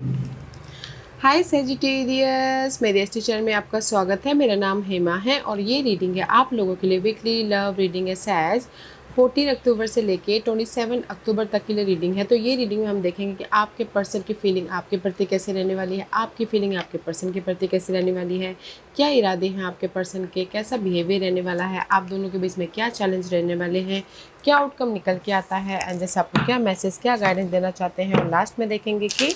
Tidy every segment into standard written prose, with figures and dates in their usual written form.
हाय Sagittarius, मेरे इस teacher में आपका स्वागत है। मेरा नाम हेमा है और ये रीडिंग है आप लोगों के लिए वीकली लव रीडिंग है। सैज 14 अक्टूबर से लेके 27 अक्टूबर तक के लिए रीडिंग है। तो ये रीडिंग में हम देखेंगे कि आपके पर्सन की फीलिंग आपके प्रति कैसे रहने वाली है, आपकी फीलिंग आपके पर्सन के प्रति कैसे रहने वाली है, क्या इरादे हैं आपके पर्सन के, कैसा बिहेवियर रहने वाला है, आप दोनों के बीच में क्या चैलेंज रहने वाले हैं, क्या आउटकम निकल के आता है एंड जैसे आपको क्या मैसेज क्या गाइडेंस देना चाहते हैं। और लास्ट में देखेंगे कि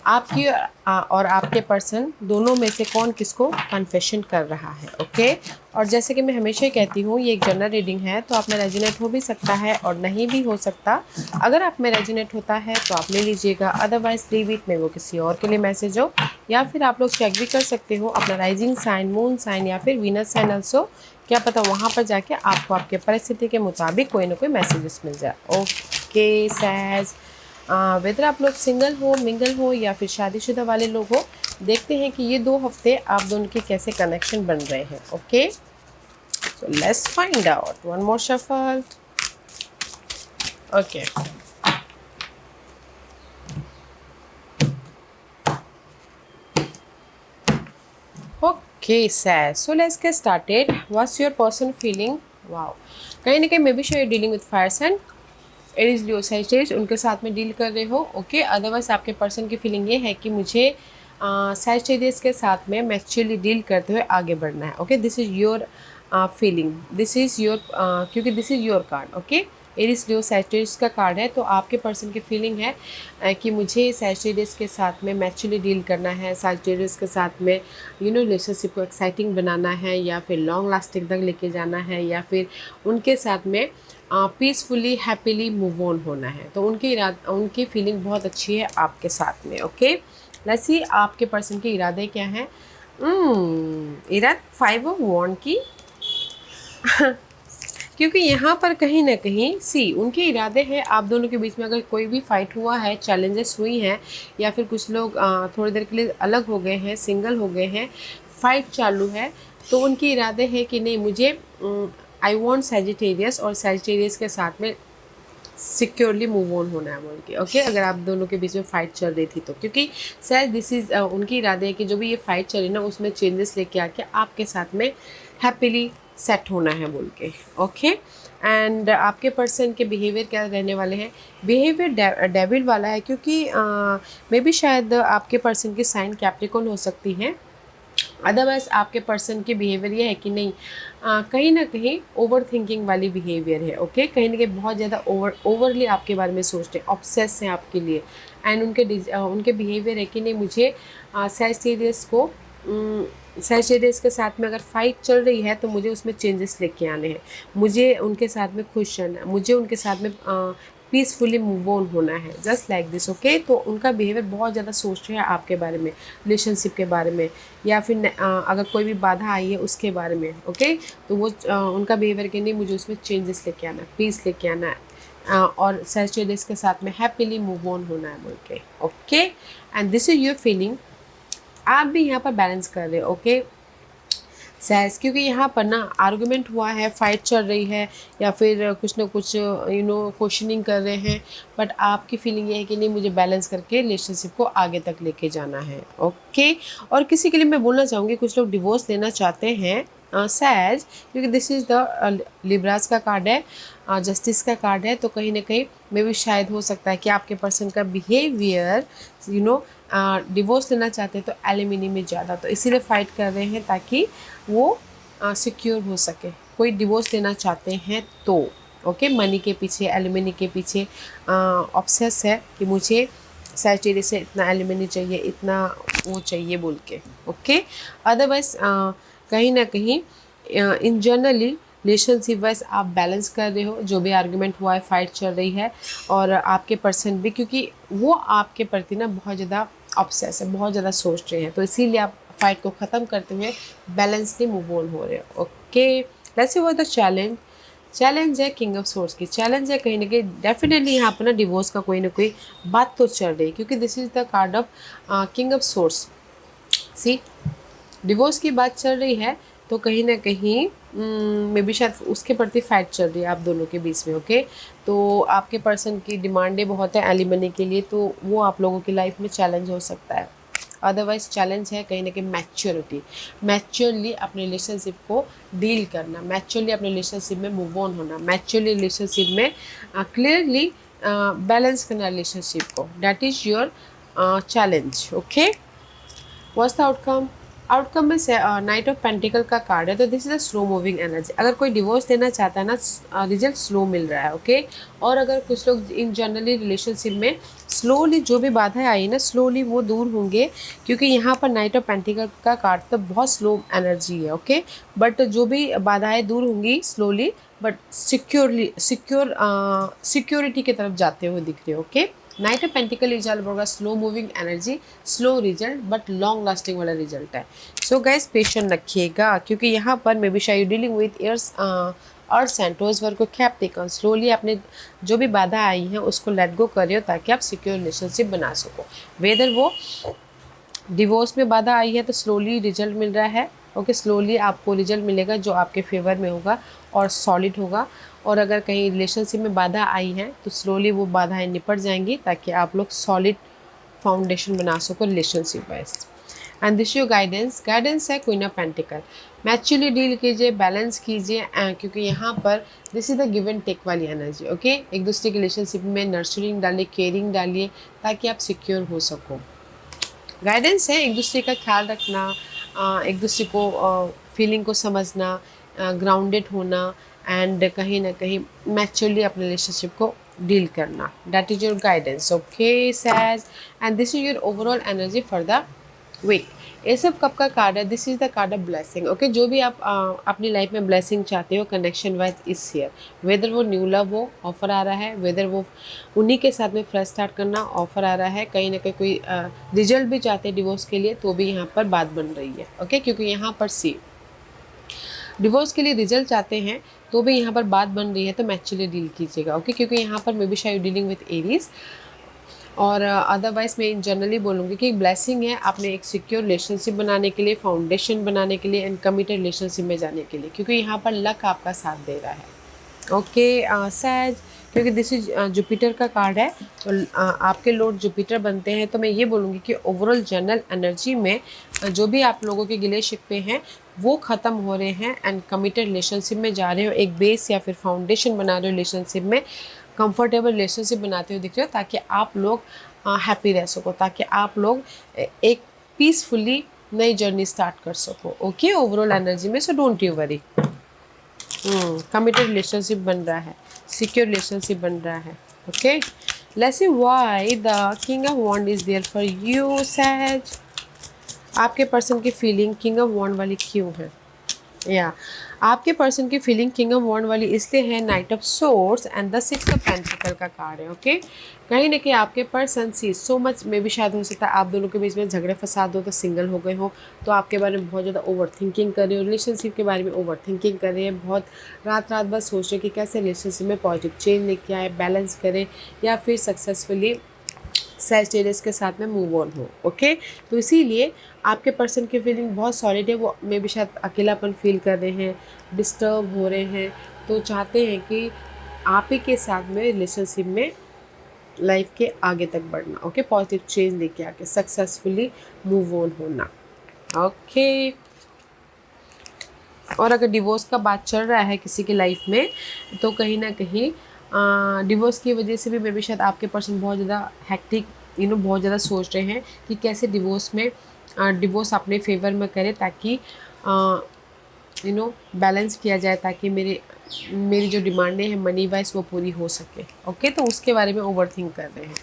आपकी और आपके पर्सन दोनों में से कौन किसको कन्फेशन कर रहा है। ओके, और जैसे कि मैं हमेशा ही कहती हूँ ये एक जनरल रीडिंग है, तो आप में रेजोनेट हो भी सकता है और नहीं भी हो सकता। अगर आप में रेजोनेट होता है तो आप ले लीजिएगा, अदरवाइज लीव इट में वो किसी और के लिए मैसेज हो। या फिर आप लोग चेक भी कर सकते हो अपना राइजिंग साइन, मून साइन या फिर वीनस साइन ऑल्सो, क्या पता वहाँ पर जाके आपको आपके परिस्थिति के मुताबिक कोई ना कोई मैसेजेस मिल जाए। ओके सैज, वेदर आप लोग सिंगल हो, मिंगल हो या फिर शादीशुदा वाले लोग हो, देखते हैं कि ये 2 हफ्ते आप दोनों के कैसे कनेक्शन बन रहे हैं। Okay, so let's find out. One more shuffle. Okay, okay sir, so let's get started. What's your person feeling? Wow, कहीं ना कहीं maybe show you dealing with fire sign, Aries, Leo, Sagittarius, उनके साथ में deal कर रहे हो। ओके, अदरवाइज आपके पर्सन की फीलिंग ये है कि मुझे सैजिटेरियस के साथ में मैच्योरली डील करते हुए आगे बढ़ना है। Okay, this is your feeling, this is your, क्योंकि this is your card. Okay, Aries, Leo, Sagittarius का कार्ड है, तो आपके पर्सन की फीलिंग है कि मुझे सैजिटेरियस के साथ में मैच्योरली डील करना है, सैजिटेरियस के साथ में रिलेशनशिप को एक्साइटिंग बनाना है या फिर लॉन्ग लास्टिंग तक लेके जाना है या फिर उनके साथ में पीसफुली हैप्पीली मूव ऑन होना है। तो उनकी फीलिंग बहुत अच्छी है आपके साथ में। ओके, लेट्स सी आपके पर्सन के इरादे क्या हैं। इराद 5 ऑफ वॉन्ड की क्योंकि यहाँ पर कहीं ना कहीं सी उनके इरादे हैं आप दोनों के बीच में अगर कोई भी फाइट हुआ है, चैलेंजेस हुई हैं या फिर कुछ लोग थोड़ी देर के लिए अलग हो गए हैं, सिंगल हो गए हैं, फाइट चालू है, तो उनके इरादे हैं कि नहीं मुझे आई वॉन्ट सैजिटेरियस और सैजिटेरियस के साथ में सिक्योरली मूव ऑन होना है बोल के। ओके, अगर आप दोनों के बीच में फ़ाइट चल रही थी तो, क्योंकि शायद दिस इज़ उनकी इरादे है कि जो भी ये फ़ाइट चली ना उसमें चेंजेस लेके आके आपके साथ में हैप्पीली सेट होना है बोल के। ओके, एंड आपके पर्सन के बिहेवियर क्या रहने वाले हैं? बिहेवियर डेविल वाला है, क्योंकि मे बी शायद आपके पर्सन की साइन कैप्रिकॉर्न हो सकती है। अदरवाइज आपके पर्सन की बिहेवियर ये है कि नहीं कहीं ना कहीं ओवर थिंकिंग वाली बिहेवियर है। ओके, कहीं ना कहीं बहुत ज़्यादा ओवरली आपके बारे में सोचते हैं, ऑब्सेस हैं आपके लिए। एंड उनके बिहेवियर है कि नहीं मुझे सैजिटेरियस के साथ में अगर फाइट चल रही है तो मुझे उसमें चेंजेस लेके आने हैं, मुझे उनके साथ में खुश रहना है, मुझे उनके साथ में पीसफुली मूव ऑन होना है, जस्ट लाइक दिस। ओके, तो उनका बिहेवियर बहुत ज़्यादा सोच रहे हैं आपके बारे में, रिलेशनशिप के बारे में या फिर अगर कोई भी बाधा आई है उसके बारे में। ओके, तो वो उनका बिहेवियर के नहीं मुझे उसमें चेंजेस लेके आना है, पीस लेके आना है और सैजिटेरियस के साथ में हैप्पीली मूव ऑन होना है बोल के। Okay, and this is your feeling. आप भी यहाँ पर बैलेंस कर रहे हो। ओके सैस, क्योंकि यहाँ पर ना आर्गुमेंट हुआ है, फाइट चल रही है या फिर कुछ ना कुछ क्वेश्चनिंग कर रहे हैं, बट आपकी फीलिंग ये है कि नहीं मुझे बैलेंस करके रिलेशनशिप को आगे तक लेके जाना है। ओके, और किसी के लिए मैं बोलना चाहूँगी कुछ लोग डिवोर्स लेना चाहते हैं सैज, क्योंकि दिस इज़ द लिब्रास का कार्ड है, जस्टिस का कार्ड है, तो कहीं ना कहीं मे भी शायद हो सकता है कि आपके पर्सन का बिहेवियर डिवोर्स लेना चाहते हैं तो एलिमिनी में ज़्यादा, तो इसीलिए फ़ाइट कर रहे हैं ताकि वो सिक्योर हो सके। कोई डिवोर्स लेना चाहते हैं तो ओके, मनी के पीछे, एलिमिनी के पीछे ऑब्सेस है कि मुझे सैजिटेरियस से इतना एलिमिनी चाहिए, इतना वो चाहिए बोल के। ओके, अदरवाइज कहीं ना कहीं इन जनरली रिलेशनशिप वाइज आप बैलेंस कर रहे हो, जो भी आर्गुमेंट हुआ है, फाइट चल रही है, और आपके पर्सन भी, क्योंकि वो आपके प्रति ना बहुत ज़्यादा ऑब्सेस है, बहुत ज़्यादा सोच रहे हैं, तो इसीलिए आप फाइट को ख़त्म करते हुए बैलेंसली मूव ऑन हो रहे हो। Okay, let's see what the challenge है किंग ऑफ सोर्स की। चैलेंज है कहीं ना कहीं डेफिनेटली यहाँ पर ना डिवोर्स का कोई ना कोई बात तो चल रही है, क्योंकि this is the card of king of source. See, divorce की बात चल रही है तो कहीं ना कहीं मे बी शायद उसके प्रति फाइट चल रही है आप दोनों के बीच में। ओके, तो आपके पर्सन की डिमांडें बहुत है एलिमनी के लिए, तो वो आप लोगों की लाइफ में चैलेंज हो सकता है। अदरवाइज चैलेंज है कहीं ना कहीं मैच्योरिटी, मैच्योरली अपने रिलेशनशिप को डील करना, मैच्योरली अपने रिलेशनशिप में मूव ऑन होना, मैच्योरली रिलेशनशिप में क्लियरली बैलेंस करना रिलेशनशिप को। That is your challenge. Okay, what's the outcome? Outcome में से नाइट ऑफ पेंटिकल का कार्ड है, तो this is a slow moving energy. अगर कोई डिवोर्स देना चाहता है ना, रिजल्ट स्लो मिल रहा है। ओके, और अगर कुछ लोग इन जनरली रिलेशनशिप में स्लोली जो भी बाधाएं आई ना, स्लोली वो दूर होंगे, क्योंकि यहाँ पर नाइट ऑफ पेंटिकल का कार्ड तो बहुत स्लो एनर्जी है। ओके, बट जो भी बाधाएं दूर होंगी स्लोली, बट सिक्योरिटी की तरफ जाते हुए दिख रहे हो। Okay, night of pentacle is all about slow moving energy, slow result but long lasting वाला रिजल्ट है। सो गाइस पेशेंट रखिएगा, क्योंकि यहाँ पर मे बी शायद डीलिंग विद ईयर्स और सेंटोस वर्क को कैप्टिकन स्लोली अपने जो भी बाधा आई है उसको लेट गो करियो, ताकि आप सिक्योर रिलेशनशिप बना सको। वेदर वो डिवोर्स में बाधा आई है तो स्लोली रिजल्ट मिल रहा है। ओके, स्लोली आपको रिजल्ट मिलेगा जो आपके फेवर में होगा और सॉलिड होगा। और अगर कहीं रिलेशनशिप में बाधा आई है तो स्लोली वो बाधाएं निपट जाएंगी, ताकि आप लोग सॉलिड फाउंडेशन बना सको relationship wise. And this your guidance, guidance है queen of pentacle. Maturely deal कीजिए, बैलेंस कीजिए, क्योंकि यहाँ पर this is the give and take वाली एनर्जी। ओके, एक दूसरे के रिलेशनशिप में नर्चरिंग डालिए, केयरिंग डालिए, ताकि आप सिक्योर हो सको। गाइडेंस है एक दूसरे का ख्याल रखना, एक दूसरे को फीलिंग को समझना, ग्राउंडेड होना, एंड कहीं ना कहीं मैच्योरली अपने रिलेशनशिप को डील करना। That is your guidance. Okay says, and this is your overall energy for the week. ये सब कब का कार्ड है? This is the card of blessing. Okay, जो भी आप अपनी लाइफ में ब्लेसिंग चाहते हो कनेक्शन वाइज इस ईयर, वेदर वो न्यू लव हो ऑफर आ रहा है, वेदर वो उन्हीं के साथ में फ्रेश स्टार्ट करना ऑफर आ रहा है, कहीं ना कहीं कोई रिजल्ट भी चाहते हैं डिवोर्स के लिए तो भी यहाँ पर बात बन रही है। ओके, क्योंकि यहाँ पर सी डिवोर्स के लिए रिजल्ट चाहते हैं तो भी यहाँ पर बात बन रही है, तो मैच्योरली डील कीजिएगा। ओके, क्योंकि यहाँ पर मे बी शायद डीलिंग विद एरीज, और अदरवाइज मैं इन जनरली बोलूँगी कि एक ब्लेसिंग है आपने एक सिक्योर रिलेशनशिप बनाने के लिए, फाउंडेशन बनाने के लिए, एंड कमिटेड रिलेशनशिप में जाने के लिए, क्योंकि यहाँ पर लक आपका साथ दे रहा है। ओके सैज, क्योंकि दिस इज जुपिटर का कार्ड है, तो आपके लॉर्ड जुपिटर बनते हैं, तो मैं ये बोलूँगी कि ओवरऑल जनरल एनर्जी में जो भी आप लोगों के गिले शिकवे हैं वो ख़त्म हो रहे हैं, एंड कमिटेड रिलेशनशिप में जा रहे हो, एक बेस या फिर फाउंडेशन बना रहे हो रिलेशनशिप में, कंफर्टेबल रिलेशनशिप बनाते हुए दिख रहे हो, ताकि आप लोग हैप्पी रह सको, ताकि आप लोग एक पीसफुली नई जर्नी स्टार्ट कर सको। ओके, ओवरऑल एनर्जी में, so don't you worry. Committed relationship बन रहा है, सिक्योर रिलेशनशिप बन रहा है। Okay, let's see why the king of wand is there for you says. आपके पर्सन की फीलिंग किंग ऑफ वॉन्ड वाली क्यों है? या आपके पर्सन की फीलिंग किंग ऑफ वॉन्ड वाली इसलिए है, night of source and the six of pentacle का कार्ड है। ओके, कहीं ना कहीं आपके पर्सन सी सो मच में भी शायद हो सकता है आप दोनों के बीच में झगड़े फसाद हो, तो सिंगल हो गए हो, तो आपके बारे में बहुत ज़्यादा ओवर थिंकिंग कर रहे हो, रिलेशनशिप के बारे में ओवर थिंकिंग कर रहे हैं, बहुत रात रात भर सोच रहे कि कैसे रिलेशनशिप में पॉजिटिव चेंज लेके आए, बैलेंस करें, या फिर सक्सेसफुली सैजिटेरियस के साथ में मूव ऑन हो। ओके, तो इसीलिए आपके पर्सन की फीलिंग बहुत सॉलिड है, वो मे भी शायद अकेलापन फील कर रहे हैं, डिस्टर्ब हो रहे हैं, तो चाहते हैं कि आप ही के साथ में रिलेशनशिप में लाइफ के आगे तक बढ़ना। ओके, पॉजिटिव चेंज लेके आके सक्सेसफुली मूव ऑन होना। ओके, और अगर डिवोर्स का बात चल रहा है किसी की लाइफ में, तो कहीं ना कहीं डिवोर्स की वजह से भी मे बी शायद आपके पर्सन बहुत ज़्यादा हैक्टिक बहुत ज़्यादा सोच रहे हैं कि कैसे डिवोर्स अपने फेवर में करें, ताकि बैलेंस किया जाए, ताकि मेरी जो डिमांडें हैं मनी वाइज वो पूरी हो सके। ओके, तो उसके बारे में ओवर थिंक कर रहे हैं।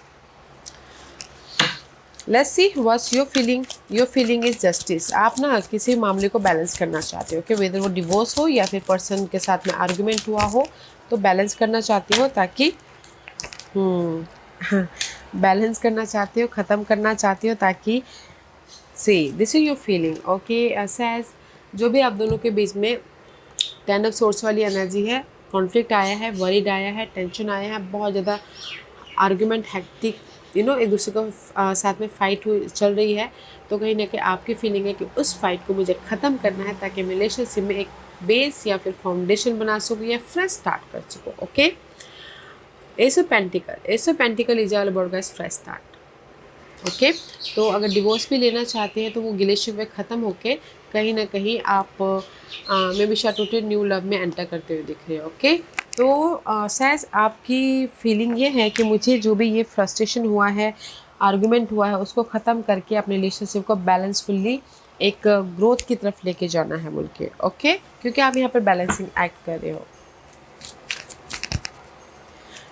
Let's see what's your feeling. Your feeling is justice. आप ना किसी मामले को बैलेंस करना चाहते हो, कि वेदर वो डिवोर्स हो या फिर पर्सन के साथ में आर्गुमेंट हुआ हो, तो बैलेंस करना चाहती हो, ताकि बैलेंस करना चाहते हो, ख़त्म करना चाहते हो, ताकि see this is your feeling. Okay says, जो भी आप दोनों के बीच में 10 ऑफ सोर्स वाली एनर्जी है, कॉन्फ्लिक्ट आया है, वरीड आया है, टेंशन आया है, बहुत ज़्यादा आर्गुमेंट हैक्टिक एक दूसरे को साथ में फाइट चल रही है, तो कहीं ना कहीं आपकी फीलिंग है कि उस फाइट को मुझे ख़त्म करना है, ताकि रिलेशनशिप में एक बेस या फिर फाउंडेशन बना सको या फ्रेश स्टार्ट कर सको। Okay, S of pentacle is all about guys fresh start. Okay, तो अगर डिवोर्स भी लेना चाहते हैं तो वो रिलेशन में ख़त्म होके कहीं ना कहीं आप may be total new love में एंटर करते हुए दिख रहे हो। ओके, तो सैज आपकी फीलिंग ये है कि मुझे जो भी ये फ्रस्ट्रेशन हुआ है, आर्गुमेंट हुआ है, उसको ख़त्म करके अपने रिलेशनशिप को बैलेंसफुली एक ग्रोथ की तरफ लेके जाना है बोल के। ओके, क्योंकि आप यहाँ पर बैलेंसिंग एक्ट कर रहे हो।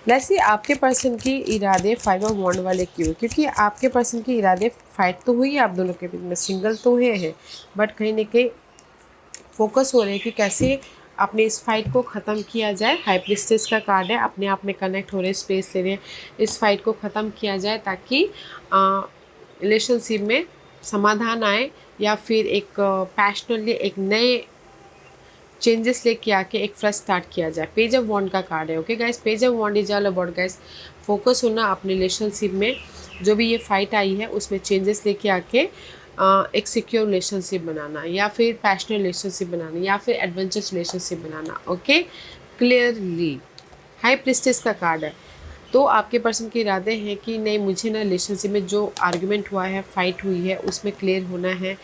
वैसे आपके पर्सन की इरादे 5 ऑफ वॉन्ड वाले क्यों? क्योंकि आपके पर्सन की इरादे फाइट तो हुई है आप दोनों के बीच में, सिंगल तो हुए हैं, बट कहीं ना कहीं फोकस हो रहे हैं कि कैसे अपने इस फाइट को ख़त्म किया जाए। हाई प्रिस्टेस का कार्ड है, अपने आप में कनेक्ट हो रहे, स्पेस ले रहे हैं, इस फाइट को ख़त्म किया जाए ताकि रिलेशनशिप में समाधान आए या फिर एक पैशनली एक नए चेंजेस लेके आके एक फ्रेश स्टार्ट किया जाए। पेज ऑफ वॉन्ड का कार्ड है। Okay guys, page of wand is all about guys focus होना अपने रिलेशनशिप में, जो भी ये फाइट आई है उसमें चेंजेस लेके आके एक सिक्योर रिलेशनशिप बनाना या फिर पैशनेट रिलेशनशिप बनाना या फिर एडवेंचरस रिलेशनशिप बनाना। ओके, क्लियरली हाई प्रिस्टेस का कार्ड है। तो आपके पर्सन के इरादे हैं कि नहीं, मुझे ना रिलेशनशिप में जो आर्गुमेंट हुआ है, फाइट हुई है, उसमें क्लियर होना है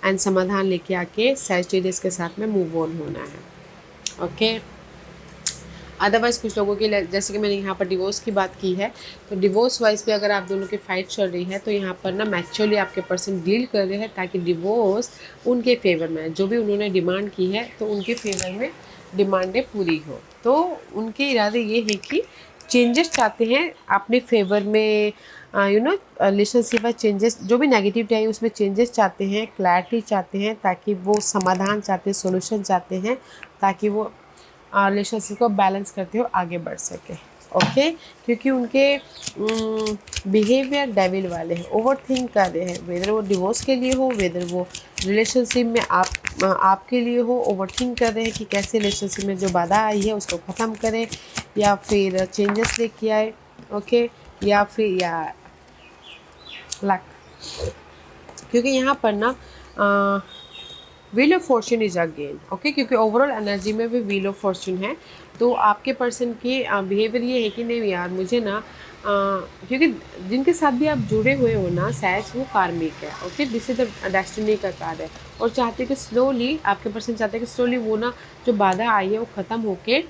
एंड समाधान लेके आके सैजिटेरियस के साथ में मूव ऑन होना है। ओके, अदरवाइज़ कुछ लोगों के लिए, जैसे कि मैंने यहाँ पर डिवोर्स की बात की है, तो डिवोर्स वाइज भी अगर आप दोनों की फाइट चल रही है तो यहाँ पर ना मैच्योरली आपके पर्सन डील कर रहे हैं ताकि डिवोर्स उनके फेवर में, जो भी उन्होंने डिमांड की है तो उनके फेवर में डिमांडें पूरी हो। तो उनके इरादे ये है कि चेंजेस चाहते हैं अपने फेवर में, रिलेशनशिप में चेंजेस, जो भी नेगेटिविटी आई उसमें चेंजेस चाहते हैं, क्लैरिटी चाहते हैं, ताकि वो समाधान चाहते हैं, सोल्यूशन चाहते हैं, ताकि वो रिलेशनशिप को बैलेंस करते हो आगे बढ़ सके। ओके, क्योंकि उनके बिहेवियर डेविल वाले हैं, ओवर थिंक कर रहे हैं, वेदर वो डिवोर्स के लिए हो, वेदर वो रिलेशनशिप में आपके लिए हो, ओवर थिंक कर रहे हैं कि कैसे रिलेशनशिप में जो बाधा आई है उसको ख़त्म करें या फिर चेंजेस लेके आए। ओके, या फिर या लक, क्योंकि यहाँ पर ना wheel of Fortune is again. Okay, क्योंकि ओवरऑल एनर्जी में भी व्हील ऑफ फॉर्चून है। तो आपके पर्सन की बिहेवियर ये है कि नहीं यार मुझे ना क्योंकि जिनके साथ भी आप जुड़े हुए हो ना सैज, वो कार्मिक है। Okay, this is the destiny का कार्ड है, और चाहते कि स्लोली, आपके पर्सन चाहते हैं कि स्लोली वो ना जो बाधा आई है वो ख़त्म होके,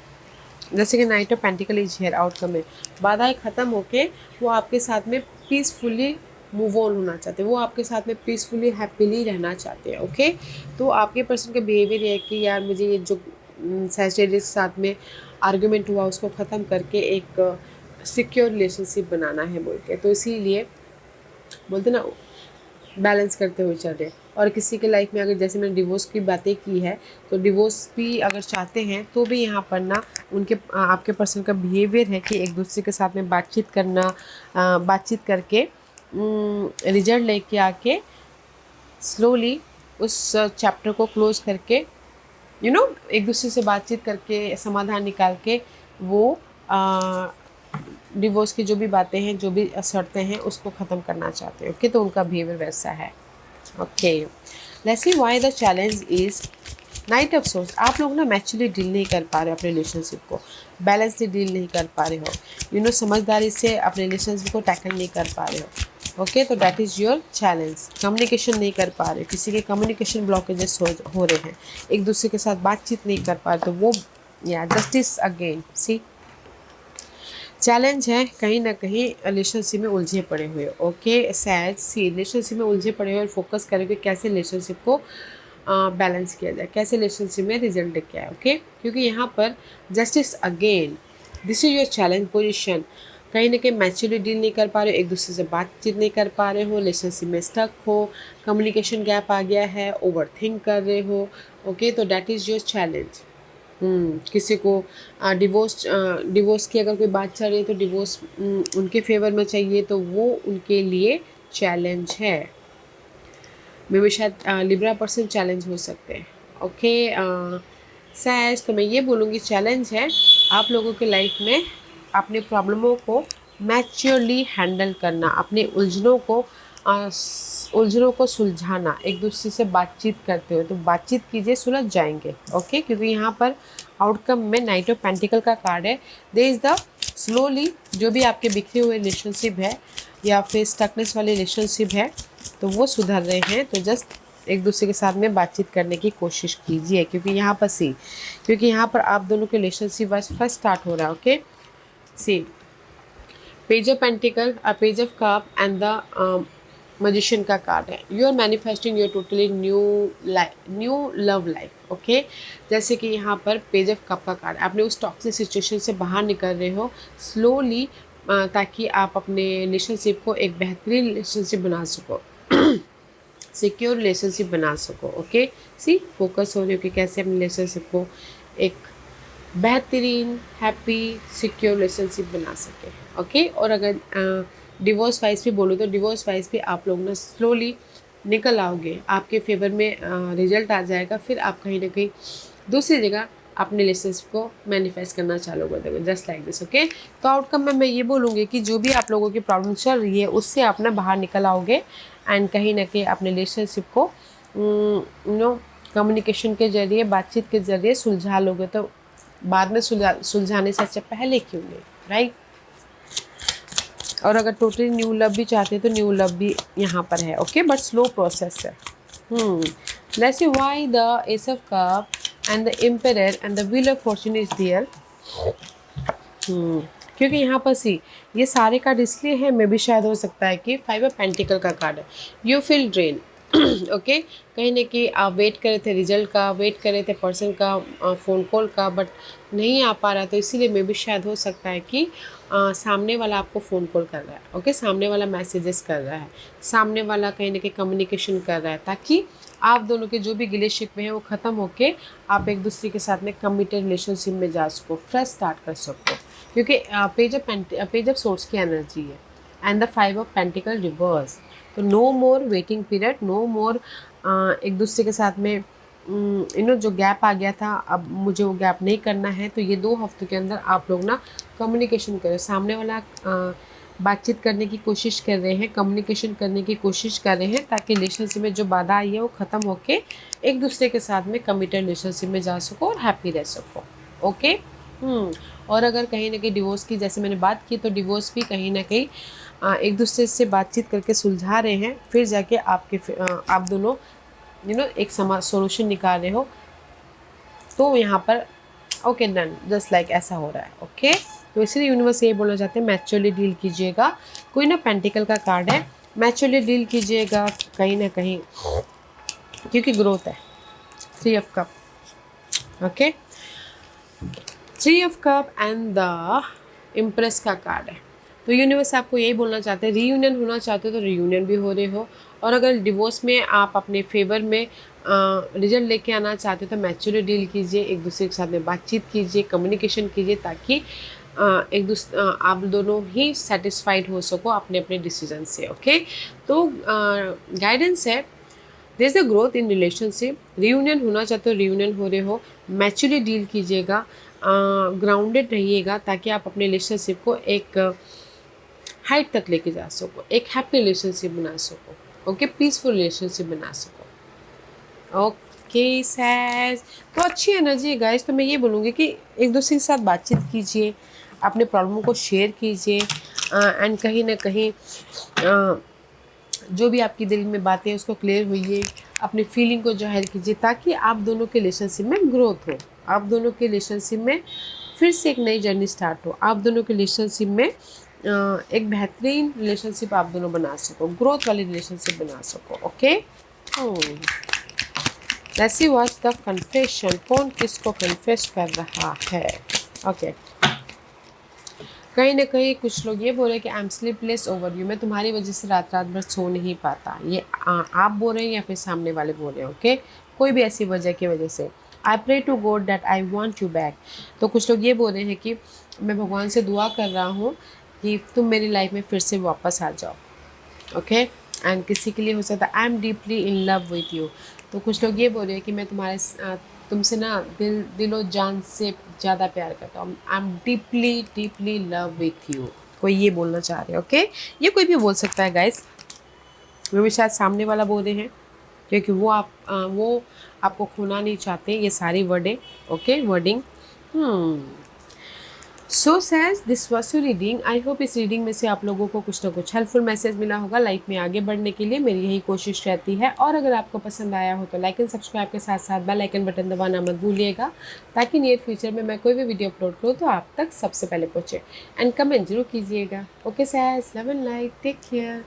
जैसे कि night of pentacle is here, outcome है, बाधाएं ख़त्म होके वो आपके साथ में पीसफुली मूव ऑन होना चाहते हैं, वो आपके साथ में पीसफुली हैप्पीली रहना चाहते हैं। ओके, तो आपके पर्सन का बिहेवियर ये है कि यार मुझे ये जो सैजिटेरियस के साथ में आर्गुमेंट हुआ उसको ख़त्म करके एक सिक्योर रिलेशनशिप बनाना है बोल के, तो इसीलिए बोलते ना बैलेंस करते हुए चल रहे। और किसी के लाइफ में अगर जैसे मैंने डिवोर्स की बातें की है, तो डिवोर्स भी अगर चाहते हैं तो भी यहाँ पर ना उनके आपके पर्सन का बिहेवियर है कि एक दूसरे के साथ में बातचीत करना, बातचीत करके रिजल्ट लेके आके स्लोली उस चैप्टर को क्लोज करके, एक दूसरे से बातचीत करके समाधान निकाल के वो डिवोर्स की जो भी बातें हैं, जो भी शर्तें हैं, उसको ख़त्म करना चाहते हैं। ओके, तो उनका बिहेवियर वैसा है। Okay, let's see why the challenge is night of source. आप लोग ना मैच्योरली डील नहीं कर पा रहे हो अपने रिलेशनशिप को, बैलेंसली डील नहीं कर पा रहे हो, समझदारी से अपने रिलेशनशिप को टैकल नहीं कर पा रहे हो। ओके, तो that is your challenge. Communication नहीं कर पा रहे, किसी के कम्युनिकेशन ब्लॉकेजेस हो रहे हैं, एक दूसरे के साथ बातचीत नहीं कर पा रहे, तो वो या जस्टिस अगेन सी चैलेंज है, कहीं ना कहीं रिलेशनशिप में उलझे पड़े हुए। ओके सैज सी रिलेशनशिप में उलझे पड़े हुए और फोकस करेंगे कैसे रिलेशनशिप को बैलेंस किया जाए, कैसे रिलेशनशिप में रिजल्ट लेके आए। ओके, क्योंकि यहाँ पर justice again, this is your challenge position. कहीं ना कहीं मैच्योरली डील नहीं कर पा रहे हो, एक दूसरे से बातचीत नहीं कर पा रहे हो, रिलेशनशिप में स्टक हो, कम्युनिकेशन गैप आ गया है, ओवर थिंक कर रहे हो। ओके, तो डैट इज़ योर चैलेंज। किसी को डिवोर्स की अगर कोई बात चल रही है तो डिवोर्स उनके फेवर में चाहिए, तो वो उनके लिए चैलेंज है। मे भी शायद लिब्रा पर्सन चैलेंज हो सकते हैं। ओके सैज, तो मैं ये बोलूँगी चैलेंज है आप लोगों के लाइफ में अपने प्रॉब्लमों को मैच्योरली हैंडल करना, अपने उलझनों को उलझनों को सुलझाना, एक दूसरे से बातचीत करते हुए, तो बातचीत कीजिए, सुलझ जाएंगे। ओके, क्योंकि यहाँ पर आउटकम में नाइट ऑफ पेंटिकल का कार्ड है। दे इज़ द स्लोली, जो भी आपके बिखरे हुए रिलेशनशिप है या फिर स्टकनेस वाले रिलेशनशिप है, तो वो सुधर रहे हैं। तो जस्ट एक दूसरे के साथ में बातचीत करने की कोशिश कीजिए, क्योंकि यहाँ पर क्योंकि यहाँ पर आप दोनों के रिलेशनशिप वाइज फर्स्ट स्टार्ट हो रहा है। Okay, see page of pentacle, page of cup and the magician का कार्ड है। You are manifesting your totally new love life. Okay, जैसे कि यहाँ पर पेज ऑफ कप का कार्ड, आपने उस टॉक्सिक सिचुएशन से बाहर निकल रहे हो स्लोली, ताकि आप अपने रिलेशनशिप को एक बेहतरीन रिलेशनशिप बना सको, सिक्योर रिलेशनशिप बना सको। ओके, फोकस हो रही हो कि कैसे अपने रिलेशनशिप को एक बेहतरीन हैप्पी सिक्योर रिलेशनशिप बना सके। ओके, और अगर डिवोर्स वाइज भी बोलूँ तो डिवोर्स वाइज भी आप लोग ना स्लोली निकल आओगे, आपके फेवर में रिजल्ट आ जाएगा। फिर आप कहीं ना कहीं दूसरी जगह अपने रिलेशनशिप को मैनिफेस्ट करना चालू कर दोगे, जस्ट लाइक दिस। ओके, तो आउटकम में मैं ये बोलूँगी कि जो भी आप लोगों की प्रॉब्लम चल रही है उससे आप ना बाहर निकल आओगे एंड कहीं ना कहीं अपने रिलेशनशिप को कम्युनिकेशन के जरिए, बातचीत के जरिए सुलझा लोगे। तो बाद में सुलझाने से अच्छा पहले क्यों नहीं, राइट। और अगर टोटली न्यू लव भी चाहते हैं तो न्यू लव भी यहाँ पर है। ओके, बट स्लो प्रोसेस है। Let's see why the ace of cup and the emperor and the wheel of fortune is there. क्योंकि यहाँ पर ये सारे कार्ड इसलिए हैं, मे भी शायद हो सकता है कि 5 ऑफ पेंटिकल का कार्ड है। You feel drain. ओके, कहीं ना कहीं आप वेट कर रहे थे रिजल्ट का, वेट कर रहे थे पर्सन का फ़ोन कॉल का, बट नहीं आ पा रहा, तो इसीलिए मे भी शायद हो सकता है कि सामने वाला आपको फ़ोन कॉल कर रहा है। ओके, सामने वाला मैसेजेस कर रहा है, सामने वाला कहीं ना कहीं कम्युनिकेशन कर रहा है, ताकि आप दोनों के जो भी गिले शिकवे हैं वो ख़त्म होके आप एक दूसरे के साथ में कमिटेड रिलेशनशिप में जा सको, फ्रेश स्टार्ट कर सको। क्योंकि पेज ऑफ सोर्स की एनर्जी है and the 5 of pentacle reverse. तो नो मोर वेटिंग पीरियड, नो मोर एक दूसरे के साथ में जो गैप आ गया था, अब मुझे वो गैप नहीं करना है। तो ये 2 हफ्तों के अंदर आप लोग ना कम्युनिकेशन करें, सामने वाला बातचीत करने की कोशिश कर रहे हैं, कम्युनिकेशन करने की कोशिश कर रहे हैं, ताकि रिलेशनशिप में जो बाधा आई है वो ख़त्म होके एक दूसरे के साथ में कमिटेड रिलेशनशिप में जा सको और हैप्पी रह सको। ओके, और अगर कहीं ना कहीं डिवोर्स की जैसे मैंने बात की, तो डिवोर्स भी कहीं ना कहीं एक दूसरे से बातचीत करके सुलझा रहे हैं, फिर जाके आप दोनों एक सोल्यूशन निकाल रहे हो। तो यहाँ पर ओके डन, जस्ट लाइक ऐसा हो रहा है। ओके, तो इसलिए यूनिवर्स ये बोलना चाहते हैं मैच्योरली डील कीजिएगा। कोई ना पेंटिकल का कार्ड है, मैच्योरली डील कीजिएगा कहीं ना कहीं, क्योंकि ग्रोथ है। 3 of cup. Okay, 3 of cup and the impress का कार्ड है। तो यूनिवर्स आपको यही बोलना चाहते हैं, रीयूनियन होना चाहते हो तो रीयूनियन भी हो रहे हो, और अगर डिवोर्स में आप अपने फेवर में रिजल्ट लेके आना चाहते हो तो मैच्योरली डील कीजिए, एक दूसरे के साथ में बातचीत कीजिए, कम्युनिकेशन कीजिए, ताकि आप दोनों ही सेटिस्फाइड हो सको अपने अपने डिसीजन से। ओके, तो गाइडेंस है, there is a growth in relationship. Reunion होना चाहते हो रीयूनियन हो रहे हो, मैच्योरली डील कीजिएगा, ग्राउंडेड रहिएगा, ताकि आप अपने रिलेशनशिप को एक हाइट तक लेके जा सको, एक हैप्पी रिलेशनशिप बना सको। ओके, पीसफुल रिलेशनशिप बना सको। ओके सैज, तो अच्छी एनर्जी है गाइस। तो मैं ये बोलूँगी कि एक दूसरे के साथ बातचीत कीजिए, अपने प्रॉब्लम को शेयर कीजिए, एंड कहीं ना कहीं जो भी आपकी दिल में बातें हैं उसको क्लियर होइए, अपनी फीलिंग को जाहिर कीजिए, ताकि आप दोनों के रिलेशनशिप में ग्रोथ हो, आप दोनों के रिलेशनशिप में फिर से एक नई जर्नी स्टार्ट हो, आप दोनों के रिलेशनशिप में एक बेहतरीन रिलेशनशिप आप दोनों बना सको, ग्रोथ वाली रिलेशनशिप बना सको। Okay, let's see what's the confession, कौन किसको कन्फेस कर रहा है। ओके, कहीं ना कहीं कुछ लोग ये बोल रहे हैं कि I am sleepless over you, मैं तुम्हारी वजह से रात रात भर सो नहीं पाता। ये आप बोल रहे हैं या फिर सामने वाले बोल रहे हैं। ओके, कोई भी ऐसी वजह की वजह से। I pray to God that I want you back, तो कुछ लोग ये बोल रहे हैं कि मैं भगवान से दुआ कर रहा हूँ कि तुम मेरी लाइफ में फिर से वापस आ जाओ। ओके, एंड किसी के लिए हो सकता है I am deeply in love with you, तो कुछ लोग ये बोल रहे हैं कि मैं तुमसे ना दिलो जान से ज़्यादा प्यार करता हूँ, I am deeply love with you, कोई ये बोलना चाह रहे हैं। ओके, ये कोई भी बोल सकता है गाइस। मे भी शायद सामने वाला बोल रहे हैं, क्योंकि वो आपको खोना नहीं चाहते, ये सारी वर्डें, okay wording. So says this was to reading. I hope इस रीडिंग में से आप लोगों को कुछ ना कुछ हेल्पफुल मैसेज मिला होगा लाइफ में आगे बढ़ने के लिए। मेरी यही कोशिश रहती है। और अगर आपको पसंद आया हो तो लाइक एंड सब्सक्राइब के साथ साथ बेल आइकन बटन दबाना मत भूलिएगा, ताकि नियर फ्यूचर में मैं कोई भी वीडियो अपलोड करूँ तो आप तक सबसे पहले पहुँचे। एंड कमेंट जरूर कीजिएगा। Okay says, love and light, take care.